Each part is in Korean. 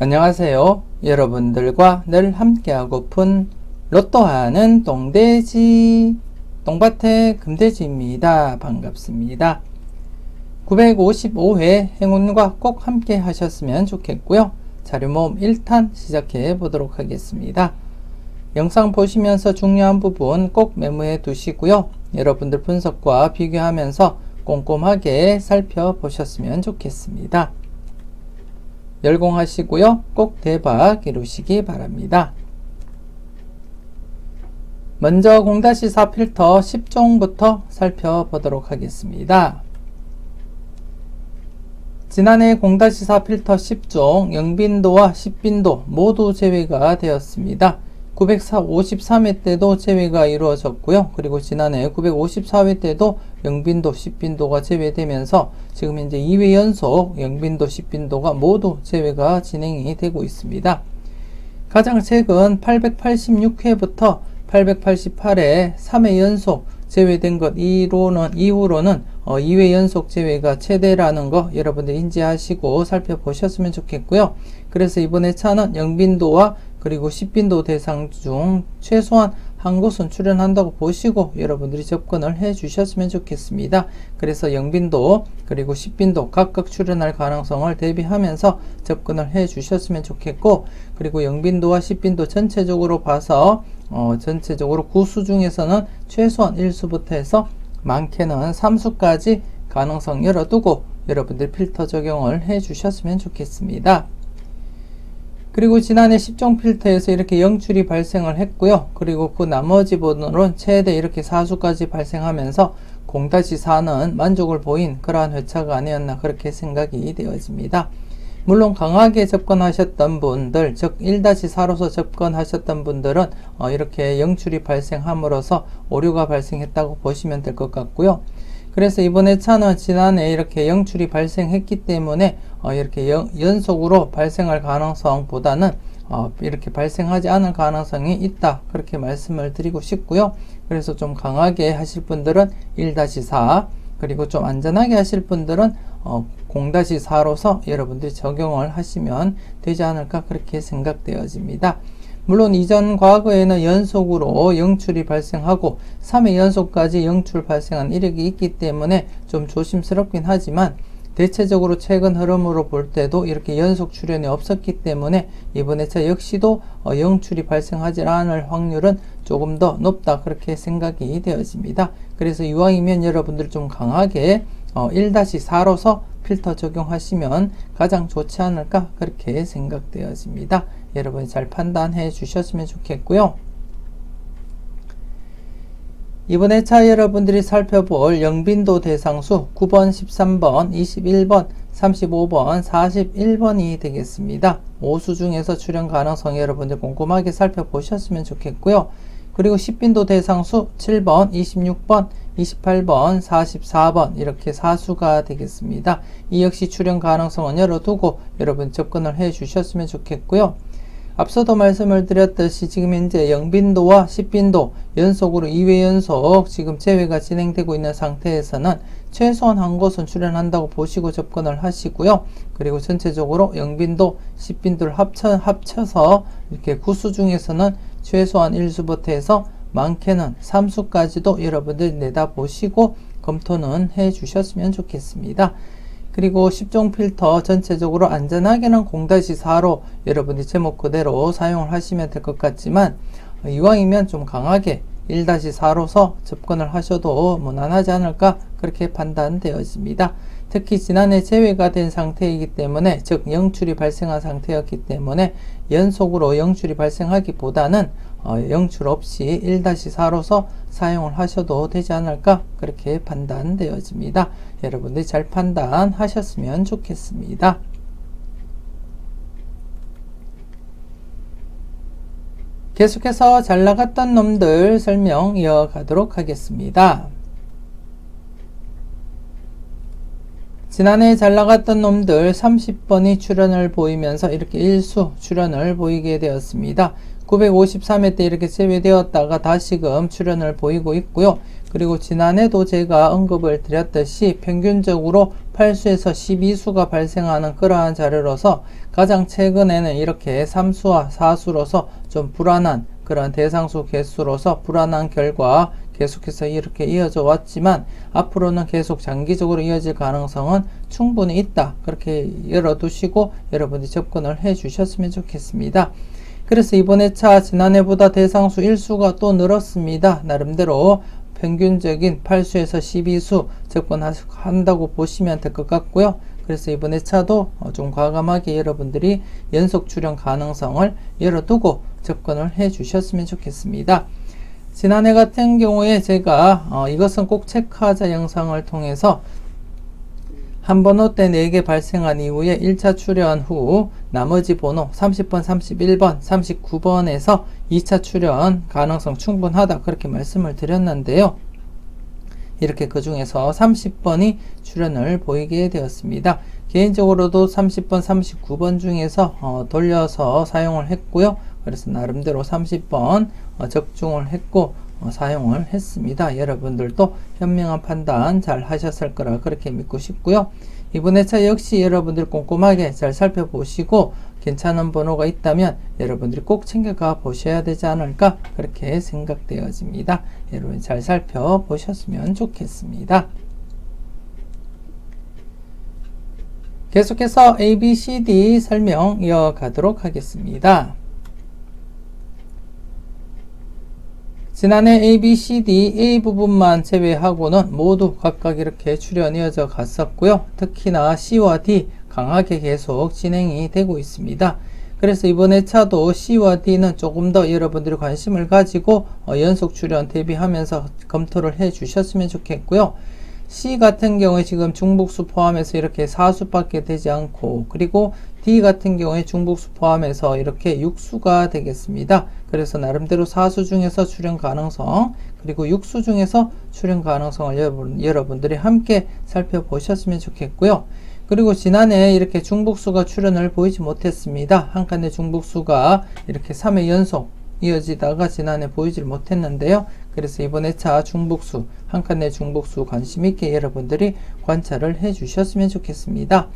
안녕하세요. 여러분들과 늘 함께하고픈 로또하는 똥돼지 똥밭의 금돼지입니다. 반갑습니다. 955회 행운과 꼭 함께 하셨으면 좋겠고요. 자료모음 1탄 시작해 보도록 하겠습니다. 영상 보시면서 중요한 부분 꼭 메모해 두시고요. 여러분들 분석과 비교하면서 꼼꼼하게 살펴보셨으면 좋겠습니다. 열공하시고요. 꼭 대박 이루시기 바랍니다. 먼저 0-4 필터 10종부터 살펴보도록 하겠습니다. 지난해 0-4 필터 10종 0빈도와 10빈도 모두 제외가 되었습니다. 953회 때도 제외가 이루어졌고요. 그리고 지난해 954회 때도 0빈도, 10빈도가 제외되면서 지금 현재 2회 연속 0빈도, 10빈도가 모두 제외가 진행이 되고 있습니다. 가장 최근 886회부터 888회 3회 연속 제외된 것 이후로는 2회 연속 제외가 최대라는 거 여러분들 인지하시고 살펴보셨으면 좋겠고요. 그래서 이번에 차는 0빈도와 그리고 10빈도 대상 중 최소한 한 곳은 출연한다고 보시고 여러분들이 접근을 해 주셨으면 좋겠습니다. 그래서 0빈도 그리고 10빈도 각각 출연할 가능성을 대비하면서 접근을 해 주셨으면 좋겠고, 그리고 0빈도와 10빈도 전체적으로 봐서 전체적으로 구수 중에서는 최소한 1수부터 해서 많게는 3수까지 가능성 열어두고 여러분들 필터 적용을 해 주셨으면 좋겠습니다. 그리고 지난해 10종 필터에서 이렇게 영출이 발생을 했고요. 그리고 그 나머지 번호는 최대 이렇게 4수까지 발생하면서 0-4는 만족을 보인 그러한 회차가 아니었나 그렇게 생각이 되어집니다. 물론 강하게 접근하셨던 분들, 즉 1-4로서 접근하셨던 분들은 이렇게 영출이 발생함으로써 오류가 발생했다고 보시면 될 것 같고요. 그래서 이번에 차는 지난해 이렇게 영출이 발생했기 때문에 이렇게 연속으로 발생할 가능성보다는 이렇게 발생하지 않을 가능성이 있다, 그렇게 말씀을 드리고 싶고요. 그래서 좀 강하게 하실 분들은 1-4, 그리고 좀 안전하게 하실 분들은 0-4로서 여러분들이 적용을 하시면 되지 않을까 그렇게 생각되어집니다. 물론 이전 과거에는 연속으로 영출이 발생하고 3회 연속까지 영출 발생한 이력이 있기 때문에 좀 조심스럽긴 하지만 대체적으로 최근 흐름으로 볼 때도 이렇게 연속 출연이 없었기 때문에 이번 회차 역시도 영출이 발생하지 않을 확률은 조금 더 높다 그렇게 생각이 되어집니다. 그래서 이왕이면 여러분들 좀 강하게 1-4로서 필터 적용하시면 가장 좋지 않을까 그렇게 생각되어집니다. 여러분이 잘 판단해 주셨으면 좋겠고요. 이번 회차 여러분들이 살펴볼 0빈도 대상수 9번, 13번, 21번, 35번, 41번이 되겠습니다. 5수 중에서 출연 가능성 여러분들 꼼꼼하게 살펴보셨으면 좋겠고요. 그리고 10빈도 대상수 7번, 26번, 28번, 44번 이렇게 4수가 되겠습니다. 이 역시 출연 가능성은 열어두고 여러분 접근을 해 주셨으면 좋겠고요. 앞서도 말씀을 드렸듯이 지금 현재 0빈도와 10빈도 연속으로 2회 연속 지금 제외가 진행되고 있는 상태에서는 최소한 한 곳은 출연한다고 보시고 접근을 하시고요. 그리고 전체적으로 0빈도, 10빈도를 합쳐서 이렇게 구수 중에서는 최소한 1수부터 해서 많게는 3수까지도 여러분들 내다보시고 검토는 해 주셨으면 좋겠습니다. 그리고 10종 필터 전체적으로 안전하게는 0-4로 여러분이 제목 그대로 사용을 하시면 될 것 같지만 이왕이면 좀 강하게 1-4로서 접근을 하셔도 무난하지 않을까 그렇게 판단되어집니다. 특히 지난해 제외가 된 상태이기 때문에, 즉 영출이 발생한 상태였기 때문에 연속으로 영출이 발생하기보다는 영출 없이 1-4로서 사용을 하셔도 되지 않을까 그렇게 판단되어집니다. 여러분들이 잘 판단하셨으면 좋겠습니다. 계속해서 잘 나갔던 놈들 설명 이어가도록 하겠습니다. 지난해 잘 나갔던 놈들 30번이 출연을 보이면서 이렇게 1수 출연을 보이게 되었습니다. 953회 때 이렇게 제외되었다가 다시금 출연을 보이고 있고요. 그리고 지난해도 제가 언급을 드렸듯이 평균적으로 8수에서 12수가 발생하는 그러한 자료로서 가장 최근에는 이렇게 3수와 4수로서 좀 불안한 그런 대상수 개수로서 불안한 결과 계속해서 이렇게 이어져 왔지만 앞으로는 계속 장기적으로 이어질 가능성은 충분히 있다. 그렇게 열어두시고 여러분들이 접근을 해 주셨으면 좋겠습니다. 그래서 이번 회차 지난해보다 대상수 1수가 또 늘었습니다. 나름대로 평균적인 8수에서 12수 접근한다고 보시면 될 것 같고요. 그래서 이번 회차도 좀 과감하게 여러분들이 연속 출현 가능성을 열어두고 접근을 해 주셨으면 좋겠습니다. 지난해 같은 경우에 제가 이것은 꼭 체크하자 영상을 통해서 한 번호 때 4개 발생한 이후에 1차 출현 후 나머지 번호 30번, 31번, 39번에서 2차 출현 가능성 충분하다 그렇게 말씀을 드렸는데요. 이렇게 그 중에서 30번이 출현을 보이게 되었습니다. 개인적으로도 30번, 39번 중에서 돌려서 사용을 했고요. 그래서 나름대로 30번 적중을 했고 사용을 했습니다. 여러분들도 현명한 판단 잘 하셨을 거라 그렇게 믿고 싶고요. 이번 회차 역시 여러분들 꼼꼼하게 잘 살펴보시고 괜찮은 번호가 있다면 여러분들이 꼭 챙겨가 보셔야 되지 않을까 그렇게 생각되어집니다. 여러분 잘 살펴보셨으면 좋겠습니다. 계속해서 ABCD 설명 이어가도록 하겠습니다. 지난해 ABCD A 부분만 제외하고는 모두 각각 이렇게 출현 이어져 갔었고요. 특히나 C와 D 강하게 계속 진행이 되고 있습니다. 그래서 이번 회차도 C와 D는 조금 더 여러분들이 관심을 가지고 연속 출현 대비하면서 검토를 해 주셨으면 좋겠고요. C 같은 경우에 지금 중복수 포함해서 이렇게 4수밖에 되지 않고 그리고 D 같은 경우에 중복수 포함해서 이렇게 6수가 되겠습니다. 그래서 나름대로 4수 중에서 출현 가능성 그리고 6수 중에서 출현 가능성을 여러분들이 함께 살펴보셨으면 좋겠고요. 그리고 지난해 이렇게 중복수가 출현을 보이지 못했습니다. 한 칸의 중복수가 이렇게 3회 연속 이어지다가 지난해 보이질 못했는데요. 그래서 이번 회차 중복수, 한 칸의 중복수 관심 있게 여러분들이 관찰을 해 주셨으면 좋겠습니다.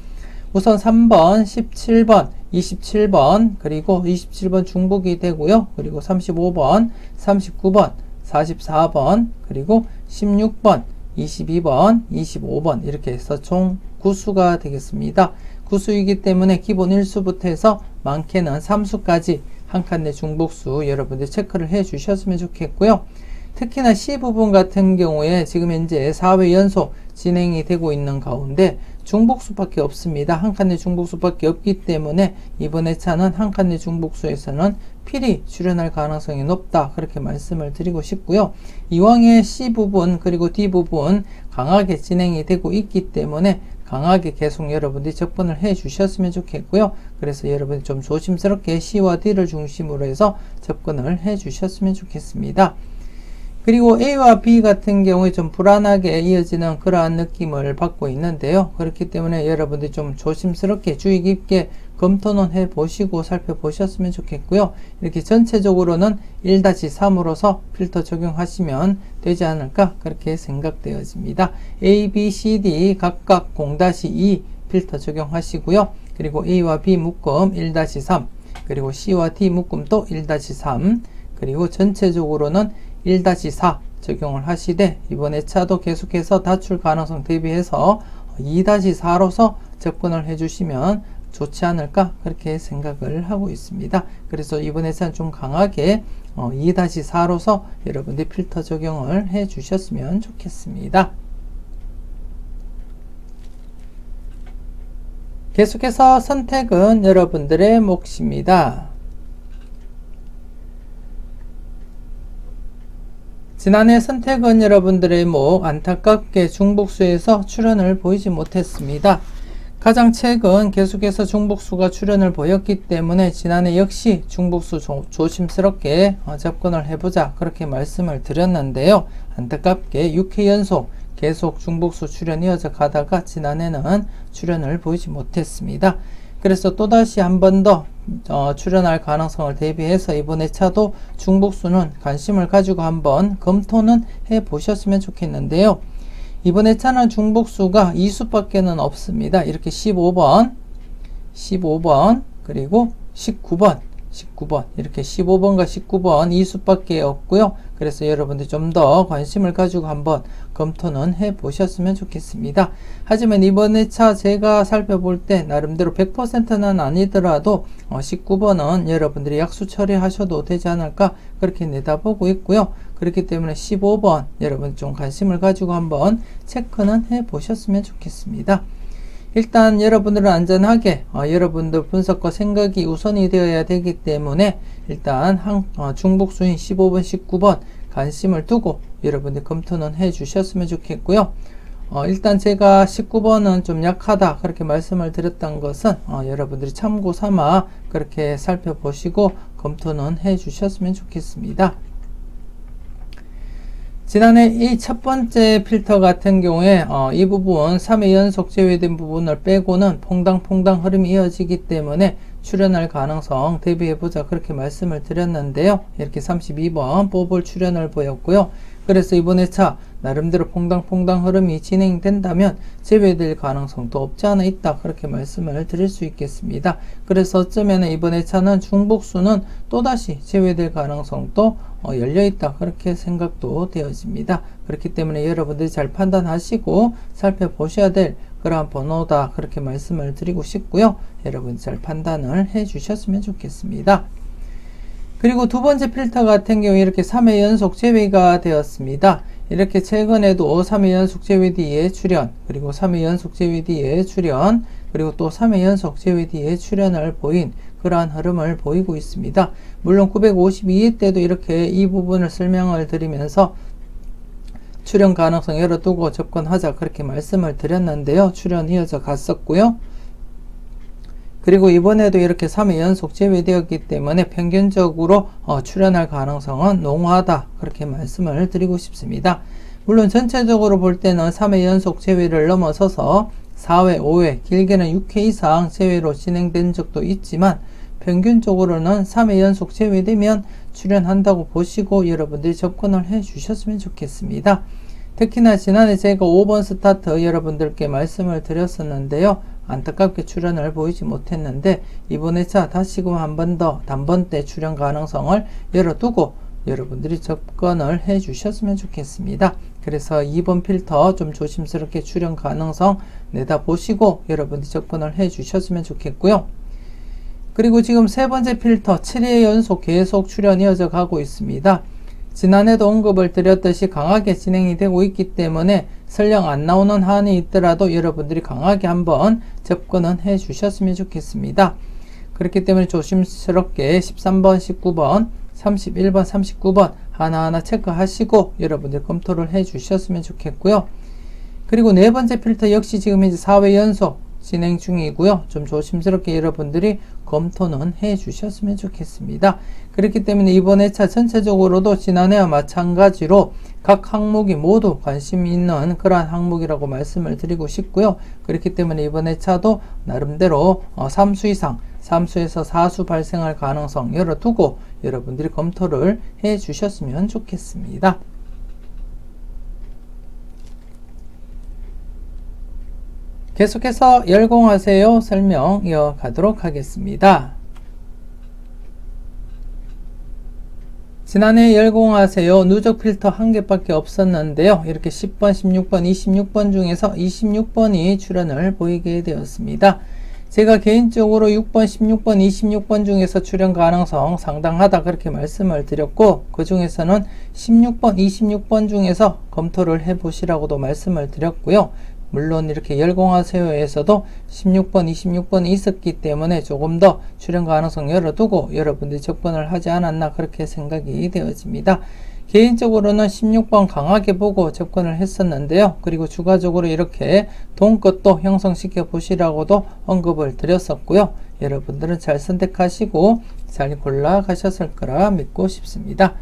우선 3번, 17번, 27번, 그리고 27번 중복이 되고요. 그리고 35번, 39번, 44번, 그리고 16번, 22번, 25번 이렇게 해서 총 9수가 되겠습니다. 9수이기 때문에 기본 1수부터 해서 많게는 3수까지 한 칸 내 중복수 여러분들 체크를 해 주셨으면 좋겠고요. 특히나 C 부분 같은 경우에 지금 현재 4회 연속 진행이 되고 있는 가운데 중복수밖에 없습니다. 한 칸 내 중복수밖에 없기 때문에 이번 회차는 한 칸 내 중복수에서는 필히 출현할 가능성이 높다 그렇게 말씀을 드리고 싶고요. 이왕의 C 부분 그리고 D 부분 강하게 진행이 되고 있기 때문에 강하게 계속 여러분들이 접근을 해 주셨으면 좋겠고요. 그래서 여러분이 좀 조심스럽게 C와 D를 중심으로 해서 접근을 해 주셨으면 좋겠습니다. 그리고 A와 B 같은 경우에 좀 불안하게 이어지는 그러한 느낌을 받고 있는데요. 그렇기 때문에 여러분들이 좀 조심스럽게 주의 깊게 검토는 해 보시고 살펴보셨으면 좋겠고요. 이렇게 전체적으로는 1-3으로서 필터 적용하시면 되지 않을까 그렇게 생각되어집니다. A, B, C, D 각각 0-2 필터 적용하시고요. 그리고 A와 B 묶음 1-3 그리고 C와 D 묶음도 1-3 그리고 전체적으로는 1-4 적용을 하시되 이번 회차도 계속해서 다출 가능성 대비해서 2-4로서 접근을 해주시면 좋지 않을까 그렇게 생각을 하고 있습니다. 그래서 이번 회차는 좀 강하게 2-4로서 여러분들이 필터 적용을 해 주셨으면 좋겠습니다. 계속해서 선택은 여러분들의 몫입니다. 지난해 선택은 여러분들의 목 안타깝게 중복수에서 출현을 보이지 못했습니다. 가장 최근 계속해서 중복수가 출현을 보였기 때문에 지난해 역시 중복수 조심스럽게 접근을 해보자 그렇게 말씀을 드렸는데요. 안타깝게 6회 연속 계속 중복수 출현 이어져 가다가 지난해는 출현을 보이지 못했습니다. 그래서 또다시 한 번 더 출연할 가능성을 대비해서 이번에 차도 중복수는 관심을 가지고 한번 검토는 해 보셨으면 좋겠는데요. 이번에 차는 중복수가 2수밖에는 없습니다. 이렇게 15번, 그리고 19번 이렇게 15번과 19번 2수밖에 없고요. 그래서 여러분들 좀 더 관심을 가지고 한번 검토는 해 보셨으면 좋겠습니다. 하지만 이번에 차 제가 살펴볼 때 나름대로 100%는 아니더라도 19번은 여러분들이 약수 처리하셔도 되지 않을까 그렇게 내다보고 있고요. 그렇기 때문에 15번 여러분 좀 관심을 가지고 한번 체크는 해 보셨으면 좋겠습니다. 일단 여러분들은 안전하게 여러분들 분석과 생각이 우선이 되어야 되기 때문에 일단 중복수인 15번, 19번 관심을 두고 여러분들 검토는 해 주셨으면 좋겠고요. 일단 제가 19번은 좀 약하다 그렇게 말씀을 드렸던 것은 여러분들이 참고 삼아 그렇게 살펴보시고 검토는 해 주셨으면 좋겠습니다. 지난해 이 첫 번째 필터 같은 경우에 이 부분 3회 연속 제외된 부분을 빼고는 퐁당퐁당 흐름이 이어지기 때문에 출연할 가능성 대비해보자 그렇게 말씀을 드렸는데요. 이렇게 32번 뽑을 출연을 보였고요. 그래서 이번에 차 나름대로 퐁당퐁당 흐름이 진행된다면 제외될 가능성도 없지 않아 있다 그렇게 말씀을 드릴 수 있겠습니다. 그래서 어쩌면 이번에 차는 중복수는 또다시 제외될 가능성도 열려있다 그렇게 생각도 되어집니다. 그렇기 때문에 여러분들이 잘 판단하시고 살펴보셔야 될 그러한 번호다 그렇게 말씀을 드리고 싶고요. 여러분 잘 판단을 해 주셨으면 좋겠습니다. 그리고 두 번째 필터 같은 경우 이렇게 3회 연속 제외가 되었습니다. 이렇게 최근에도 3회 연속 제외 뒤에 출연, 그리고 3회 연속 제외 뒤에 출연, 그리고 또 3회 연속 제외 뒤에 출연을 보인 그러한 흐름을 보이고 있습니다. 물론 952회 때도 이렇게 이 부분을 설명을 드리면서 출연 가능성 열어두고 접근하자 그렇게 말씀을 드렸는데요. 출연 이어져 갔었고요. 그리고 이번에도 이렇게 3회 연속 제외되었기 때문에 평균적으로 출연할 가능성은 농후하다 그렇게 말씀을 드리고 싶습니다. 물론 전체적으로 볼 때는 3회 연속 제외를 넘어서서 4회, 5회, 길게는 6회 이상 제외로 진행된 적도 있지만 평균적으로는 3회 연속 제외되면 출연한다고 보시고 여러분들이 접근을 해 주셨으면 좋겠습니다. 특히나 지난해 제가 5번 스타트 여러분들께 말씀을 드렸었는데요. 안타깝게 출연을 보이지 못했는데 이번에 차 다시금 한 번 더 단번대 출연 가능성을 열어두고 여러분들이 접근을 해 주셨으면 좋겠습니다. 그래서 2번 필터 좀 조심스럽게 출연 가능성 내다보시고 여러분들이 접근을 해 주셨으면 좋겠고요. 그리고 지금 세 번째 필터 7회 연속 계속 출연 이어져 가고 있습니다. 지난해도 언급을 드렸듯이 강하게 진행이 되고 있기 때문에 설령 안 나오는 한이 있더라도 여러분들이 강하게 한번 접근은 해 주셨으면 좋겠습니다. 그렇기 때문에 조심스럽게 13번, 19번, 31번, 39번 하나하나 체크하시고 여러분들 검토를 해 주셨으면 좋겠고요. 그리고 네 번째 필터 역시 지금 이제 4회 연속 진행 중이고요. 좀 조심스럽게 여러분들이 검토는 해 주셨으면 좋겠습니다. 그렇기 때문에 이번 회차 전체적으로도 지난해와 마찬가지로 각 항목이 모두 관심 있는 그러한 항목이라고 말씀을 드리고 싶고요. 그렇기 때문에 이번 회차도 나름대로 3수 이상 3수에서 4수 발생할 가능성 열어두고 여러분들이 검토를 해 주셨으면 좋겠습니다. 계속해서 열공하세요 설명 이어가도록 하겠습니다. 지난해 열공하세요 누적 필터 한 개밖에 없었는데요. 이렇게 10번, 16번, 26번 중에서 26번이 출연을 보이게 되었습니다. 제가 개인적으로 6번, 16번, 26번 중에서 출연 가능성 상당하다 그렇게 말씀을 드렸고 그 중에서는 16번, 26번 중에서 검토를 해보시라고도 말씀을 드렸고요. 물론 이렇게 열공하세요에서도 16번, 26번이 있었기 때문에 조금 더 출연 가능성 열어두고 여러분들이 접근을 하지 않았나 그렇게 생각이 되어집니다. 개인적으로는 16번 강하게 보고 접근을 했었는데요. 그리고 추가적으로 이렇게 돈 것도 형성시켜 보시라고도 언급을 드렸었고요. 여러분들은 잘 선택하시고 잘 골라 가셨을 거라 믿고 싶습니다.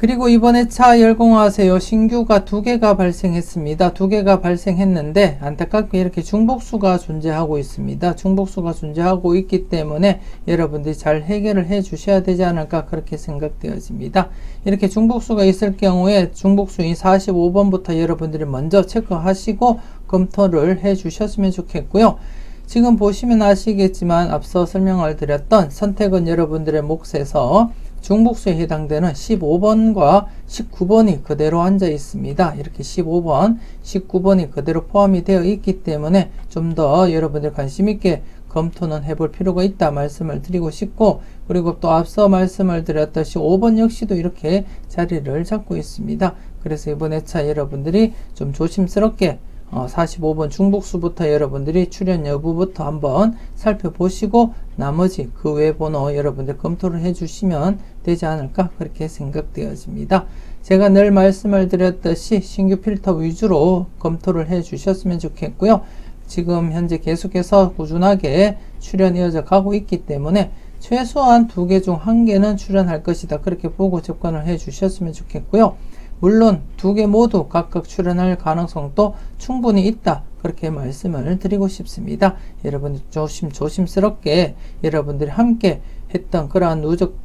그리고 이번에 차 열공하세요. 신규가 2개가 발생했습니다. 2개가 발생했는데 안타깝게 이렇게 중복수가 존재하고 있습니다. 중복수가 존재하고 있기 때문에 여러분들이 잘 해결을 해 주셔야 되지 않을까 그렇게 생각되어집니다. 이렇게 중복수가 있을 경우에 중복수인 45번부터 여러분들이 먼저 체크하시고 검토를 해 주셨으면 좋겠고요. 지금 보시면 아시겠지만 앞서 설명을 드렸던 선택은 여러분들의 몫에서 중복수에 해당되는 15번과 19번이 그대로 앉아 있습니다. 이렇게 15번, 19번이 그대로 포함이 되어 있기 때문에 좀 더 여러분들 관심 있게 검토는 해볼 필요가 있다 말씀을 드리고 싶고, 그리고 또 앞서 말씀을 드렸듯이 5번 역시도 이렇게 자리를 잡고 있습니다. 그래서 이번 회차 여러분들이 좀 조심스럽게 45번 중복수부터 여러분들이 출연 여부부터 한번 살펴보시고 나머지 그 외 번호 여러분들 검토를 해주시면 되지 않을까 그렇게 생각되어집니다. 제가 늘 말씀을 드렸듯이 신규 필터 위주로 검토를 해주셨으면 좋겠고요. 지금 현재 계속해서 꾸준하게 출연 이어져 가고 있기 때문에 최소한 2개 중 1개는 출연할 것이다 그렇게 보고 접근을 해주셨으면 좋겠고요. 물론 2개 모두 각각 출연할 가능성도 충분히 있다 그렇게 말씀을 드리고 싶습니다. 여러분 조심스럽게 여러분들이 함께 했던 그러한 누적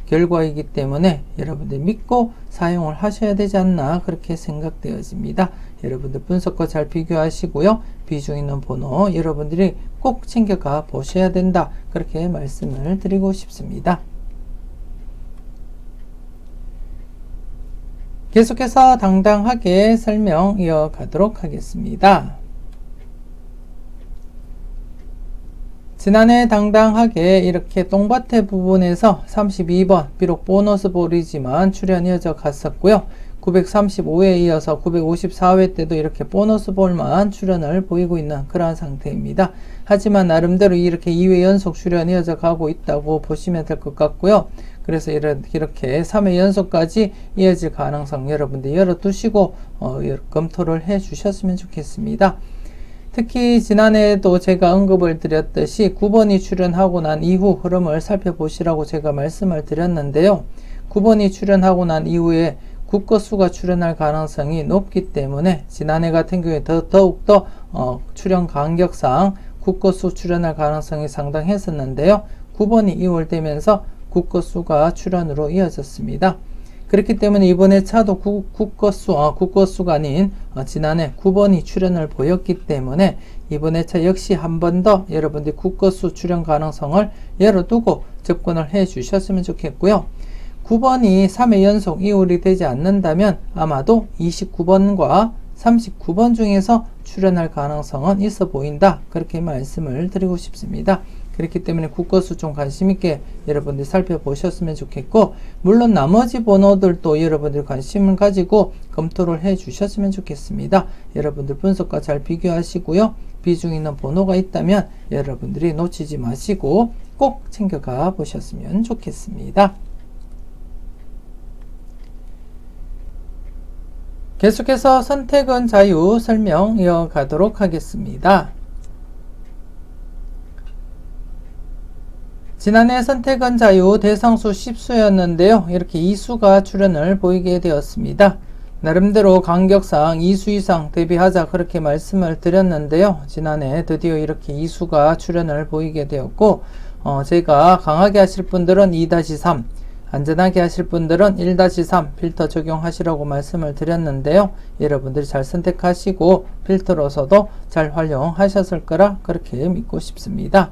결과이기 때문에 여러분들 믿고 사용을 하셔야 되지 않나 그렇게 생각되어집니다. 여러분들 분석과 잘 비교하시고요. 비중 있는 번호 여러분들이 꼭 챙겨가 보셔야 된다 그렇게 말씀을 드리고 싶습니다. 계속해서 당당하게 설명 이어가도록 하겠습니다. 지난해 당당하게 이렇게 똥밭의 부분에서 32번 비록 보너스 볼이지만 출연 이어져 갔었고요. 935회에 이어서 954회 때도 이렇게 보너스 볼만 출연을 보이고 있는 그러한 상태입니다. 하지만 나름대로 이렇게 2회 연속 출연 이어져 가고 있다고 보시면 될 것 같고요. 그래서 이렇게 3회 연속까지 이어질 가능성 여러분들 열어두시고 검토를 해 주셨으면 좋겠습니다. 특히 지난해에도 제가 언급을 드렸듯이 9번이 출연하고 난 이후 흐름을 살펴보시라고 제가 말씀을 드렸는데요. 9번이 출연하고 난 이후에 국거수가 출연할 가능성이 높기 때문에 지난해 같은 경우에 더욱더 출연 간격상 국거수 출연할 가능성이 상당했었는데요. 9번이 이월되면서 국거수가 출연으로 이어졌습니다. 그렇기 때문에 이번에 차도 국거수가 아닌 지난해 9번이 출연을 보였기 때문에 이번에 차 역시 한 번 더 여러분들이 국거수 출연 가능성을 열어두고 접근을 해 주셨으면 좋겠고요. 9번이 3회 연속 이월이 되지 않는다면 아마도 29번과 39번 중에서 출연할 가능성은 있어 보인다 그렇게 말씀을 드리고 싶습니다. 그렇기 때문에 국거수 좀 관심있게 여러분들 살펴보셨으면 좋겠고, 물론 나머지 번호들도 여러분들 관심을 가지고 검토를 해 주셨으면 좋겠습니다. 여러분들 분석과 잘 비교하시고요. 비중 있는 번호가 있다면 여러분들이 놓치지 마시고 꼭 챙겨가 보셨으면 좋겠습니다. 계속해서 선택은 자유 설명 이어가도록 하겠습니다. 지난해 선택은 자유 대상수 10수였는데요. 이렇게 2수가 출연을 보이게 되었습니다. 나름대로 간격상 2수 이상 대비하자 그렇게 말씀을 드렸는데요. 지난해 드디어 이렇게 2수가 출연을 보이게 되었고 제가 강하게 하실 분들은 2-3 안전하게 하실 분들은 1-3 필터 적용하시라고 말씀을 드렸는데요. 여러분들이 잘 선택하시고 필터로서도 잘 활용하셨을 거라 그렇게 믿고 싶습니다.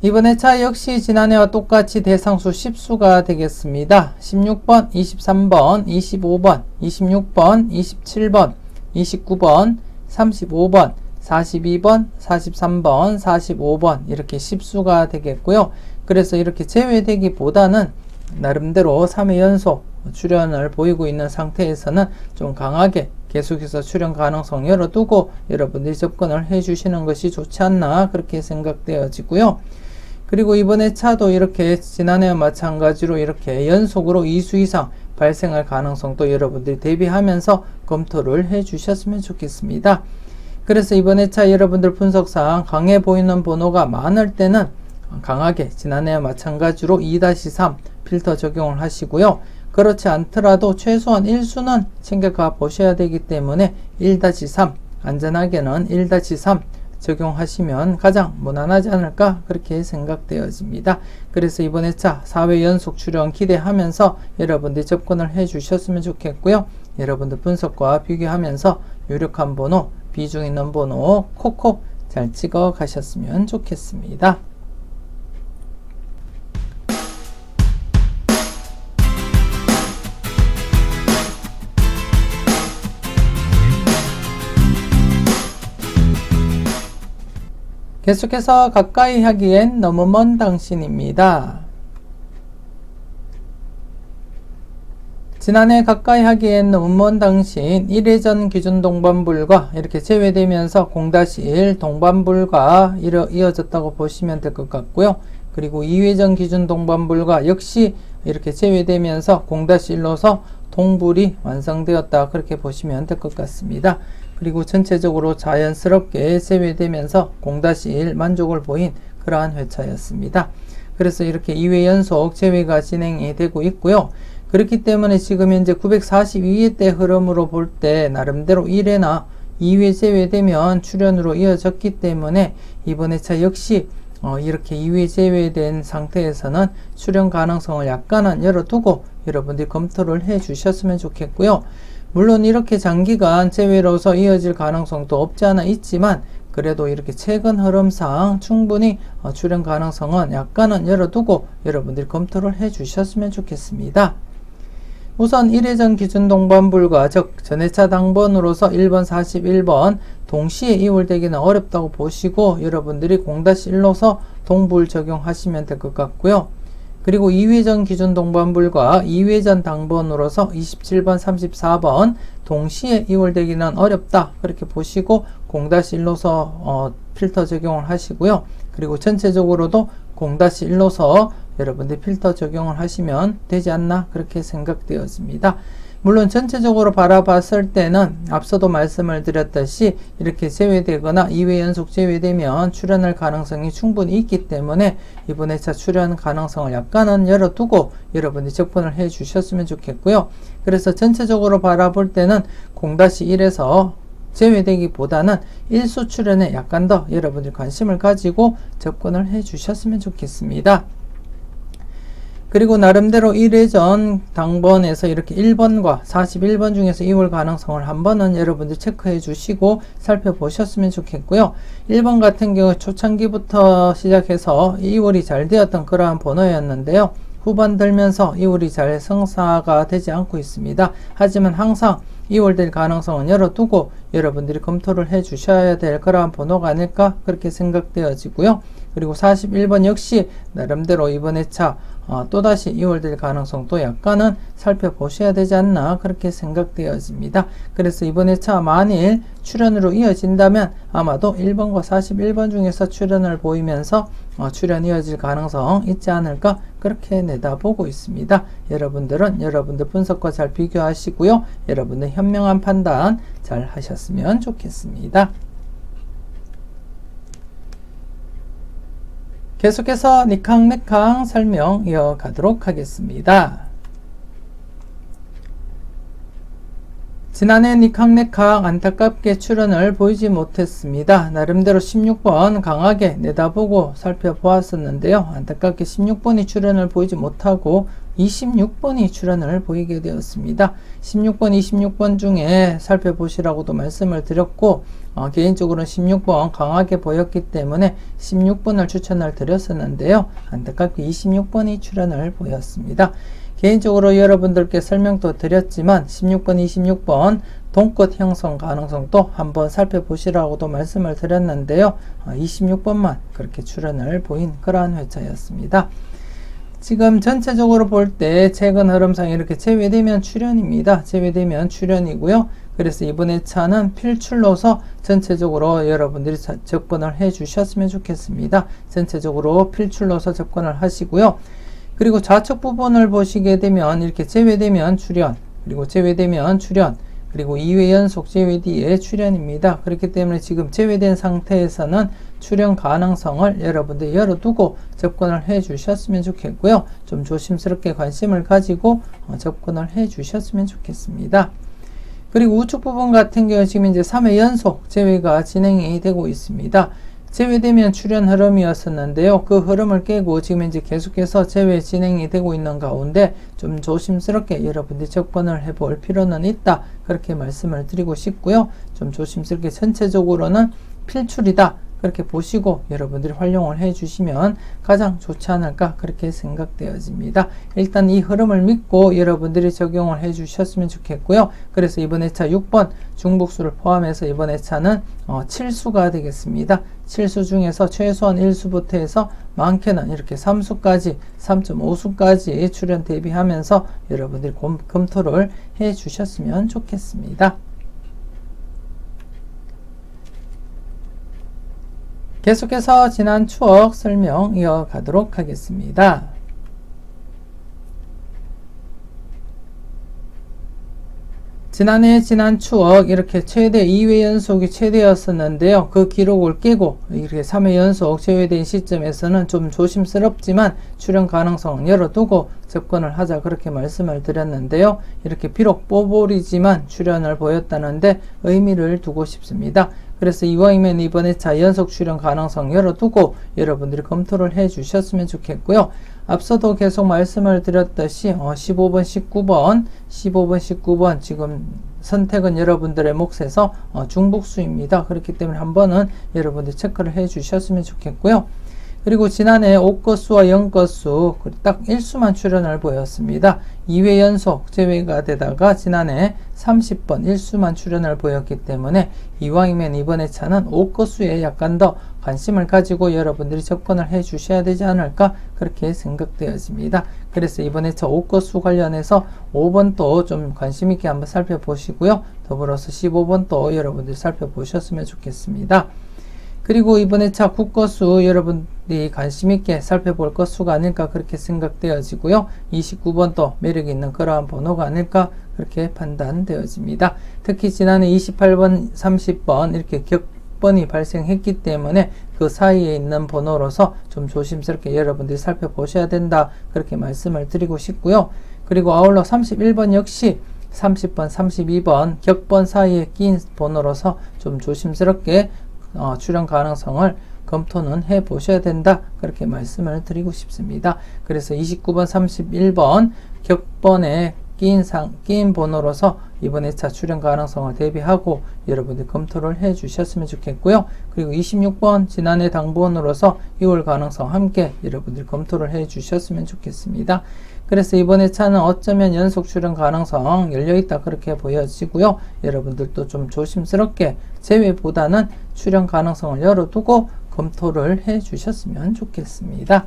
이번 회차 역시 지난해와 똑같이 대상수 10수가 되겠습니다. 16번, 23번, 25번, 26번, 27번, 29번, 35번, 42번, 43번, 45번 이렇게 10수가 되겠고요. 그래서 이렇게 제외되기보다는 나름대로 3회 연속 출연을 보이고 있는 상태에서는 좀 강하게 계속해서 출연 가능성 열어두고 여러분들이 접근을 해주시는 것이 좋지 않나 그렇게 생각되어지고요. 그리고 이번에 차도 이렇게 지난해와 마찬가지로 이렇게 연속으로 2수 이상 발생할 가능성도 여러분들이 대비하면서 검토를 해 주셨으면 좋겠습니다. 그래서 이번에 차 여러분들 분석상 강해 보이는 번호가 많을 때는 강하게 지난해와 마찬가지로 2-3 필터 적용을 하시고요. 그렇지 않더라도 최소한 1수는 챙겨가 보셔야 되기 때문에 1-3, 안전하게는 1-3 적용하시면 가장 무난하지 않을까 그렇게 생각되어집니다. 그래서 이번 회차 4회 연속 출연 기대하면서 여러분들이 접근을 해 주셨으면 좋겠고요. 여러분들 분석과 비교하면서 유력한 번호, 비중 있는 번호 콕콕 잘 찍어 가셨으면 좋겠습니다. 계속해서 가까이 하기엔 너무 먼 당신입니다. 지난해 가까이 하기엔 너무 먼 당신 1회전 기준 동반불과 이렇게 제외되면서 0-1 동반불과 이어졌다고 보시면 될 것 같고요. 그리고 2회전 기준 동반불과 역시 이렇게 제외되면서 0-1로서 동불이 완성되었다 그렇게 보시면 될 것 같습니다. 그리고 전체적으로 자연스럽게 제외되면서 0-1 만족을 보인 그러한 회차였습니다. 그래서 이렇게 2회 연속 제외가 진행이 되고 있고요. 그렇기 때문에 지금 현재 942회 때 흐름으로 볼 때 나름대로 1회나 2회 제외되면 출현으로 이어졌기 때문에 이번 회차 역시 이렇게 2회 제외된 상태에서는 출현 가능성을 약간은 열어두고 여러분들이 검토를 해 주셨으면 좋겠고요. 물론 이렇게 장기간 제외로서 이어질 가능성도 없지 않아 있지만 그래도 이렇게 최근 흐름상 충분히 출현 가능성은 약간은 열어두고 여러분들이 검토를 해 주셨으면 좋겠습니다. 우선 1회전 기준 동반불과 즉 전회차 당번으로서 1번 41번 동시에 이월되기는 어렵다고 보시고 여러분들이 0-1로서 동불 적용하시면 될 것 같고요. 그리고 2회전 기준 동반불과 2회전 당번으로서 27번 34번 동시에 이월되기는 어렵다 그렇게 보시고 0-1로서 필터 적용을 하시고요. 그리고 전체적으로도 0-1로서 여러분들 필터 적용을 하시면 되지 않나 그렇게 생각되어집니다. 물론 전체적으로 바라봤을 때는 앞서도 말씀을 드렸듯이 이렇게 제외되거나 2회 연속 제외되면 출현할 가능성이 충분히 있기 때문에 이번 회차 출현 가능성을 약간은 열어두고 여러분들이 접근을 해 주셨으면 좋겠고요. 그래서 전체적으로 바라볼 때는 0-1에서 제외되기보다는 1수 출현에 약간 더 여러분들 관심을 가지고 접근을 해 주셨으면 좋겠습니다. 그리고 나름대로 1회전 당번에서 이렇게 1번과 41번 중에서 2월 가능성을 한번은 여러분들 체크해 주시고 살펴보셨으면 좋겠고요. 1번 같은 경우 초창기부터 시작해서 2월이 잘 되었던 그러한 번호였는데요. 후반 들면서 2월이 잘 성사가 되지 않고 있습니다. 하지만 항상 2월 될 가능성은 열어두고 여러분들이 검토를 해 주셔야 될 그러한 번호가 아닐까 그렇게 생각되어지고요. 그리고 41번 역시 나름대로 이번 회차 또다시 2월 될 가능성도 약간은 살펴보셔야 되지 않나 그렇게 생각되어집니다. 그래서 이번 회차 만일 출현으로 이어진다면 아마도 1번과 41번 중에서 출현을 보이면서 출현 이어질 가능성 있지 않을까 그렇게 내다보고 있습니다. 여러분들은 여러분들 분석과 잘 비교하시고요. 여러분들 현명한 판단 잘 하셨으면 좋겠습니다. 계속해서 니캉네캉 설명 이어가도록 하겠습니다. 지난해 니캉네캉 안타깝게 출현을 보이지 못했습니다. 나름대로 16번 강하게 내다보고 살펴보았었는데요. 안타깝게 16번이 출현을 보이지 못하고 26번이 출현을 보이게 되었습니다. 16번, 26번 중에 살펴보시라고도 말씀을 드렸고 개인적으로는 16번 강하게 보였기 때문에 16번을 추천을 드렸었는데요. 안타깝게 26번이 출현을 보였습니다. 개인적으로 여러분들께 설명도 드렸지만 16번, 26번 동끝 형성 가능성도 한번 살펴보시라고도 말씀을 드렸는데요. 26번만 그렇게 출현을 보인 그러한 회차였습니다. 지금 전체적으로 볼 때 최근 흐름상 이렇게 제외되면 출현입니다. 제외되면 출현이고요. 그래서 이번 회차는 필출로서 전체적으로 여러분들이 접근을 해 주셨으면 좋겠습니다. 전체적으로 필출로서 접근을 하시고요. 그리고 좌측 부분을 보시게 되면 이렇게 제외되면 출현, 그리고 제외되면 출현, 그리고 2회 연속 제외 뒤에 출현입니다. 그렇기 때문에 지금 제외된 상태에서는 출현 가능성을 여러분들 열어두고 접근을 해 주셨으면 좋겠고요. 좀 조심스럽게 관심을 가지고 접근을 해 주셨으면 좋겠습니다. 그리고 우측 부분 같은 경우 지금 이제 3회 연속 제외가 진행이 되고 있습니다. 제외되면 출현 흐름이었었는데요. 그 흐름을 깨고 지금 이제 계속해서 제외 진행이 되고 있는 가운데 좀 조심스럽게 여러분들이 접근을 해볼 필요는 있다. 그렇게 말씀을 드리고 싶고요. 좀 조심스럽게 전체적으로는 필출이다. 그렇게 보시고 여러분들이 활용을 해 주시면 가장 좋지 않을까 그렇게 생각되어집니다. 일단 이 흐름을 믿고 여러분들이 적용을 해 주셨으면 좋겠고요. 그래서 이번 회차 6번 중복수를 포함해서 이번 회차는 7수가 되겠습니다. 7수 중에서 최소한 1수부터 해서 많게는 이렇게 3수까지 3.5수까지 출현 대비하면서 여러분들이 검토를 해 주셨으면 좋겠습니다. 계속해서 지난 추억 설명 이어가도록 하겠습니다. 지난해 지난 추억 이렇게 최대 2회 연속이 최대였었는데요. 그 기록을 깨고 이렇게 3회 연속 제외된 시점에서는 좀 조심스럽지만 출현 가능성은 열어두고 접근을 하자 그렇게 말씀을 드렸는데요. 이렇게 비록 뽀볼이지만 출현을 보였다는데 의미를 두고 싶습니다. 그래서 이왕이면 이번 회차 연속 출현 가능성 열어두고 여러분들이 검토를 해 주셨으면 좋겠고요. 앞서도 계속 말씀을 드렸듯이 15번, 19번 지금 선택은 여러분들의 몫에서 중복수입니다. 그렇기 때문에 한번은 여러분들이 체크를 해 주셨으면 좋겠고요. 그리고 지난해 5것수와 0것수 딱 1수만 출현을 보였습니다. 2회 연속 제외가 되다가 지난해 30번 1수만 출현을 보였기 때문에 이왕이면 이번 회차는 5것수에 약간 더 관심을 가지고 여러분들이 접근을 해 주셔야 되지 않을까 그렇게 생각되어집니다. 그래서 이번 회차 5것수 관련해서 5번도 좀 관심 있게 한번 살펴보시고요. 더불어서 15번도 여러분들이 살펴보셨으면 좋겠습니다. 그리고 이번 회차 9것수 여러분들이 관심있게 살펴볼 것수가 아닐까 그렇게 생각되어지고요. 29번도 매력있는 그러한 번호가 아닐까 그렇게 판단되어집니다. 특히 지난해 28번, 30번 이렇게 격번이 발생했기 때문에 그 사이에 있는 번호로서 좀 조심스럽게 여러분들이 살펴보셔야 된다 그렇게 말씀을 드리고 싶고요. 그리고 아울러 31번 역시 30번, 32번 격번 사이에 끼인 번호로서 좀 조심스럽게 출현 가능성을 검토는 해 보셔야 된다 그렇게 말씀을 드리고 싶습니다. 그래서 29번 31번 격번에 끼인 번호로서 이번 회차 출현 가능성을 대비하고 여러분들 검토를 해 주셨으면 좋겠고요. 그리고 26번 지난해 당번으로서 2월 가능성 함께 여러분들 검토를 해 주셨으면 좋겠습니다. 그래서 이번 회차는 어쩌면 연속 출현 가능성 열려있다 그렇게 보여지고요. 여러분들도 좀 조심스럽게 제외보다는 출현 가능성을 열어두고 검토를 해 주셨으면 좋겠습니다.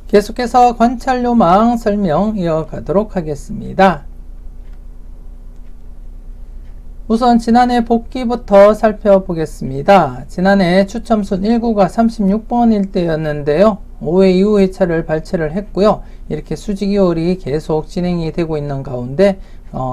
계속해서 관찰요망 설명 이어가도록 하겠습니다. 우선 지난해 복귀부터 살펴보겠습니다. 지난해 추첨순 1구가 36번일 때였는데요. 5회 이후 회차를 발췌를 했고요. 이렇게 수직이월이 계속 진행이 되고 있는 가운데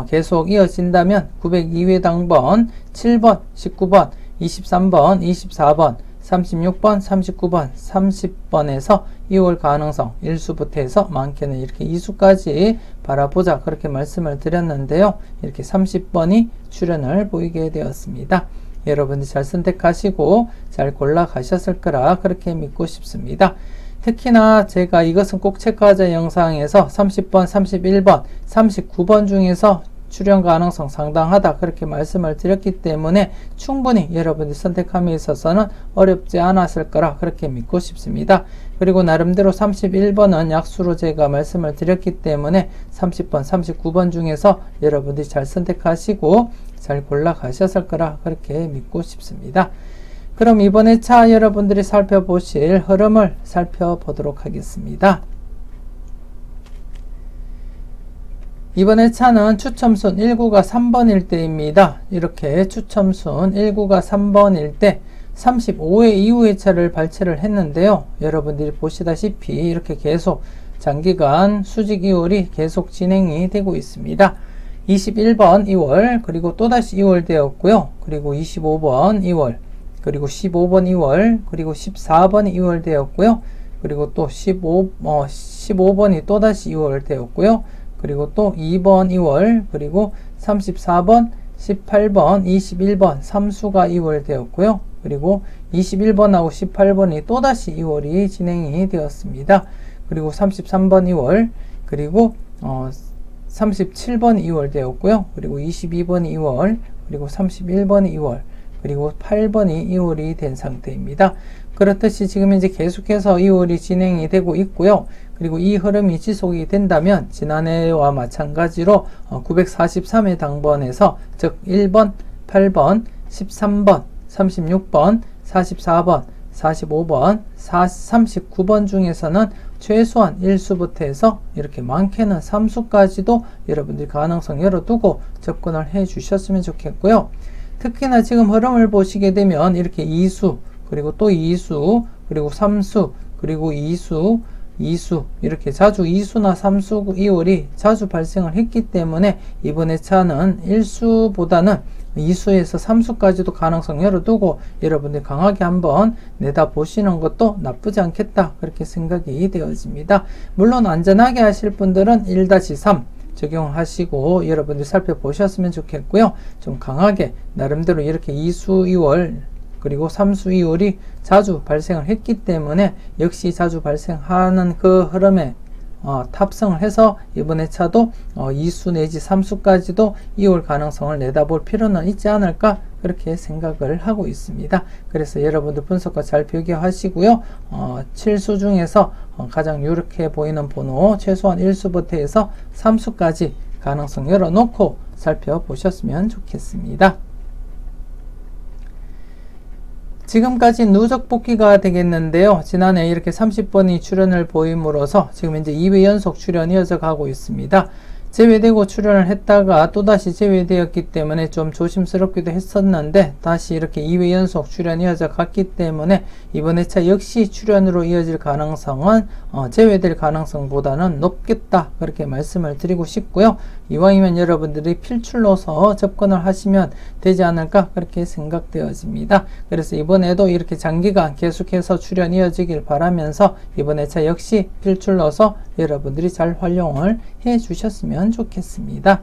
계속 이어진다면 902회 당번 7번, 19번, 23번, 24번, 36번, 39번, 30번에서 2월 가능성 1수부터 해서 많게는 이렇게 2수까지 바라보자 그렇게 말씀을 드렸는데요. 이렇게 30번이 출현을 보이게 되었습니다. 여러분들 잘 선택하시고 잘 골라 가셨을 거라 그렇게 믿고 싶습니다. 특히나 제가 이것은 꼭 체크하자 영상에서 30번, 31번, 39번 중에서 출현 가능성 상당하다 그렇게 말씀을 드렸기 때문에 충분히 여러분들 선택함에 있어서는 어렵지 않았을 거라 그렇게 믿고 싶습니다. 그리고 나름대로 31번은 약수로 제가 말씀을 드렸기 때문에 30번, 39번 중에서 여러분들이 잘 선택하시고 잘 골라 가셨을 거라 그렇게 믿고 싶습니다. 그럼 이번 회차 여러분들이 살펴보실 흐름을 살펴보도록 하겠습니다. 이번 회차는 추첨순 1구가 3번일 때입니다. 이렇게 추첨순 1구가 3번일 때 35회 이후 회차를 발췌를 했는데요. 여러분들이 보시다시피 이렇게 계속 장기간 수직 이월이 계속 진행이 되고 있습니다. 21번 2월, 그리고 또다시 2월 되었고요. 그리고 25번 2월, 그리고 15번 2월, 그리고 14번이 2월 되었고요. 그리고 또 15번이 또다시 2월 되었고요. 그리고 또 2번 2월, 그리고 34번, 18번, 21번 3수가 2월 되었고요. 그리고 21번하고 18번이 또다시 2월이 진행이 되었습니다. 그리고 33번 2월, 그리고 37번 2월 되었고요. 그리고 22번 2월, 그리고 31번 2월, 그리고 8번이 2월이 된 상태입니다. 그렇듯이 지금 이제 계속해서 2월이 진행이 되고 있고요. 그리고 이 흐름이 지속이 된다면 지난해와 마찬가지로 943회 당번에서 즉 1번, 8번, 13번, 36번, 44번, 45번, 39번 중에서는 최소한 1수부터 해서 이렇게 많게는 3수까지도 여러분들이 가능성 열어두고 접근을 해 주셨으면 좋겠고요. 특히나 지금 흐름을 보시게 되면 이렇게 2수, 그리고 또 2수, 그리고 3수, 그리고 2수, 2수 이렇게 자주 2수나 3수 2월이 자주 발생을 했기 때문에 이번 회차는 1수보다는 2수에서 3수까지도 가능성 열어두고 여러분들이 강하게 한번 내다보시는 것도 나쁘지 않겠다 그렇게 생각이 되어집니다. 물론 안전하게 하실 분들은 1-3 적용하시고 여러분들 살펴보셨으면 좋겠고요. 좀 강하게 나름대로 이렇게 2수 2월 그리고 3수 2월이 자주 발생을 했기 때문에 역시 자주 발생하는 그 흐름에 탑승을 해서 이번 회차도 2수 내지 3수까지도 2월 가능성을 내다볼 필요는 있지 않을까 그렇게 생각을 하고 있습니다. 그래서 여러분들 분석과 잘 비교하시고요. 7수 중에서 가장 유력해 보이는 번호 최소한 1수부터 해서 3수까지 가능성 열어놓고 살펴보셨으면 좋겠습니다. 지금까지 누적 복귀가 되겠는데요. 지난해 이렇게 30번이 출연을 보임으로써 지금 이제 2회 연속 출연이 이어져 가고 있습니다. 제외되고 출연을 했다가 또다시 제외되었기 때문에 좀 조심스럽기도 했었는데 다시 이렇게 2회 연속 출연이 이어져 갔기 때문에 이번 회차 역시 출연으로 이어질 가능성은 제외될 가능성보다는 높겠다 그렇게 말씀을 드리고 싶고요. 이왕이면 여러분들이 필출로서 접근을 하시면 되지 않을까 그렇게 생각되어집니다. 그래서 이번에도 이렇게 장기간 계속해서 출연 이어지길 바라면서 이번 회차 역시 필출로서 여러분들이 잘 활용을 해 주셨으면 좋겠습니다.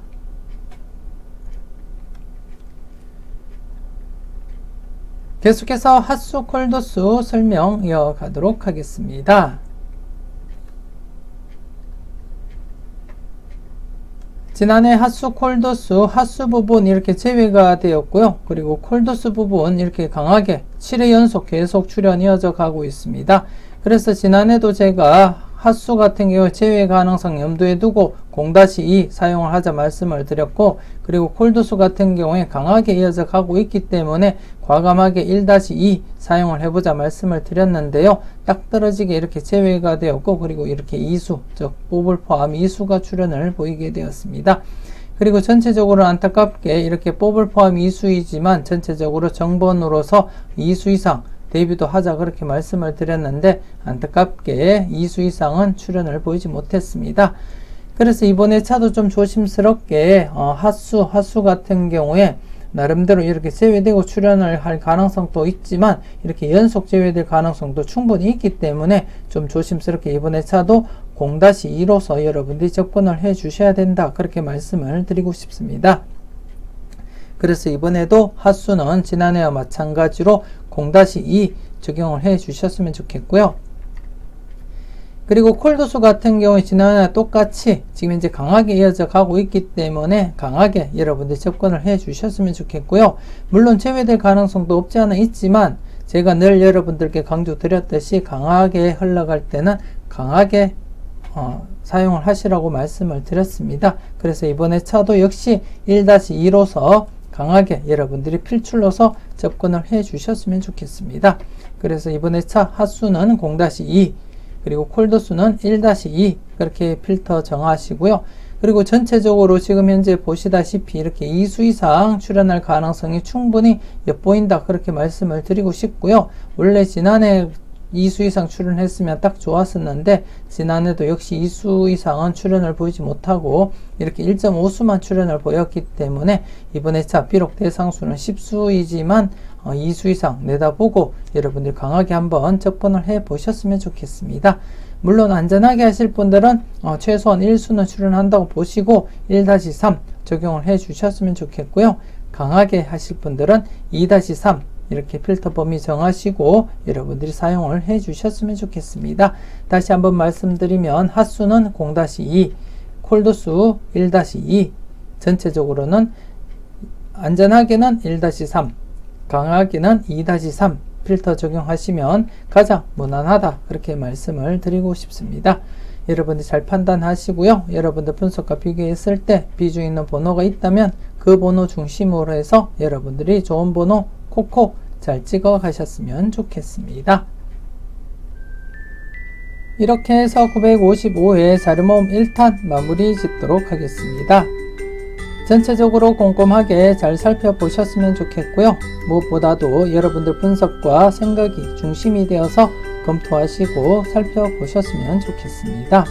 계속해서 핫수 콜도수 설명 이어가도록 하겠습니다. 지난해 핫수 콜도수 핫수 부분 이렇게 제외가 되었고요. 그리고 콜도수 부분 이렇게 강하게 7회 연속 계속 출연 이어져 가고 있습니다. 그래서 지난해도 제가 핫수 같은 경우 제외 가능성 염두에 두고 0-2 사용을 하자 말씀을 드렸고 그리고 콜도수 같은 경우에 강하게 이어져 가고 있기 때문에 과감하게 1-2 사용을 해보자 말씀을 드렸는데요. 딱 떨어지게 이렇게 제외가 되었고 그리고 이렇게 2수 즉 뽑을 포함 2수가 출연을 보이게 되었습니다. 그리고 전체적으로 안타깝게 이렇게 뽑을 포함 2수이지만 전체적으로 정번으로서 2수 이상 데뷔도 하자 그렇게 말씀을 드렸는데 안타깝게 2수 이상은 출연을 보이지 못했습니다. 그래서 이번 회차도 좀 조심스럽게 핫수 같은 경우에 나름대로 이렇게 제외되고 출연을 할 가능성도 있지만 이렇게 연속 제외될 가능성도 충분히 있기 때문에 좀 조심스럽게 이번 회차도 0-2로서 여러분들이 접근을 해 주셔야 된다 그렇게 말씀을 드리고 싶습니다. 그래서 이번에도 핫수는 지난해와 마찬가지로 0-2 적용을 해 주셨으면 좋겠고요. 그리고 콜도수 같은 경우에 지난해와 똑같이 지금 이제 강하게 이어져 가고 있기 때문에 강하게 여러분들 접근을 해 주셨으면 좋겠고요. 물론 제외될 가능성도 없지 않아 있지만 제가 늘 여러분들께 강조드렸듯이 강하게 흘러갈 때는 강하게 사용을 하시라고 말씀을 드렸습니다. 그래서 이번 회차도 역시 1-2로서 강하게 여러분들이 필출로서 접근을 해 주셨으면 좋겠습니다. 그래서 이번 회차 핫수는 0-2 그리고 콜도수는 1-2 그렇게 필터 정하시고요. 그리고 전체적으로 지금 현재 보시다시피 이렇게 2수 이상 출연할 가능성이 충분히 엿보인다 그렇게 말씀을 드리고 싶고요. 원래 지난해 2수 이상 출연했으면 딱 좋았었는데 지난해도 역시 2수 이상은 출연을 보이지 못하고 이렇게 1.5수만 출연을 보였기 때문에 이번 회차 비록 대상수는 10수이지만 2수 이상 내다보고 여러분들 강하게 한번 접근을 해 보셨으면 좋겠습니다. 물론 안전하게 하실 분들은 최소한 1수는 출연한다고 보시고 1-3 적용을 해 주셨으면 좋겠고요. 강하게 하실 분들은 2-3 이렇게 필터 범위 정하시고 여러분들이 사용을 해 주셨으면 좋겠습니다. 다시 한번 말씀드리면 핫수는 0-2, 콜드수 1-2, 전체적으로는 안전하게는 1-3, 강하게는 2-3 필터 적용하시면 가장 무난하다 그렇게 말씀을 드리고 싶습니다. 여러분들 잘 판단하시고요. 여러분들 분석과 비교했을 때 비중 있는 번호가 있다면 그 번호 중심으로 해서 여러분들이 좋은 번호 콕콕 잘 찍어 가셨으면 좋겠습니다. 이렇게 해서 955회 자료모음 1탄 마무리 짓도록 하겠습니다. 전체적으로 꼼꼼하게 잘 살펴보셨으면 좋겠고요. 무엇보다도 여러분들 분석과 생각이 중심이 되어서 검토하시고 살펴보셨으면 좋겠습니다.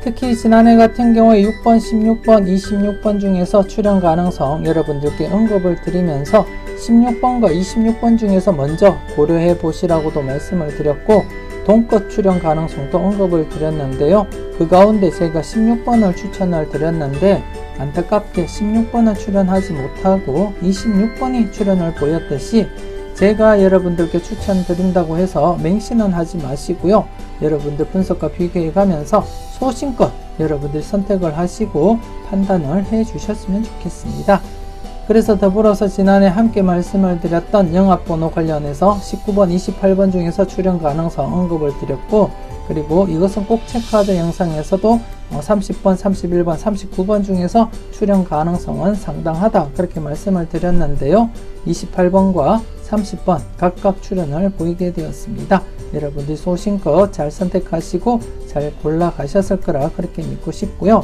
특히 지난해 같은 경우에 6번, 16번, 26번 중에서 출연 가능성 여러분들께 언급을 드리면서 16번과 26번 중에서 먼저 고려해 보시라고도 말씀을 드렸고 동껏 출연 가능성도 언급을 드렸는데요. 그 가운데 제가 16번을 추천을 드렸는데 안타깝게 16번은 출연하지 못하고 26번이 출연을 보였듯이 제가 여러분들께 추천드린다고 해서 맹신은 하지 마시고요. 여러분들 분석과 비교해 가면서 소신껏 여러분들 선택을 하시고 판단을 해 주셨으면 좋겠습니다. 그래서 더불어서 지난해 함께 말씀을 드렸던 영합번호 관련해서 19번, 28번 중에서 출연 가능성 언급을 드렸고 그리고 이것은 꼭 체크하자 영상에서도 30번, 31번, 39번 중에서 출연 가능성은 상당하다 그렇게 말씀을 드렸는데요. 28번과 30번 각각 출연을 보이게 되었습니다. 여러분들이 소신껏 잘 선택하시고 잘 골라가셨을 거라 그렇게 믿고 싶고요.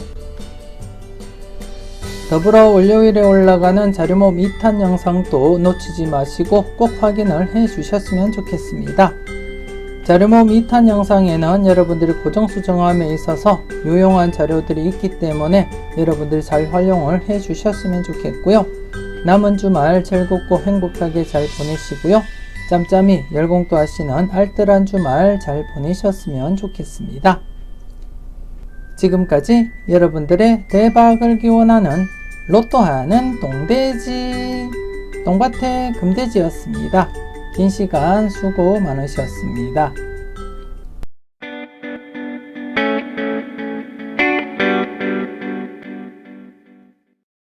더불어 월요일에 올라가는 자료모음 2탄 영상도 놓치지 마시고 꼭 확인을 해 주셨으면 좋겠습니다. 자료모음 2탄 영상에는 여러분들이 고정수 정함에 있어서 유용한 자료들이 있기 때문에 여러분들이 잘 활용을 해 주셨으면 좋겠고요. 남은 주말 즐겁고 행복하게 잘 보내시고요. 짬짬이 열공도 하시는 알뜰한 주말 잘 보내셨으면 좋겠습니다. 지금까지 여러분들의 대박을 기원하는 로또하는 똥돼지 똥밭의 금돼지였습니다. 긴 시간 수고 많으셨습니다.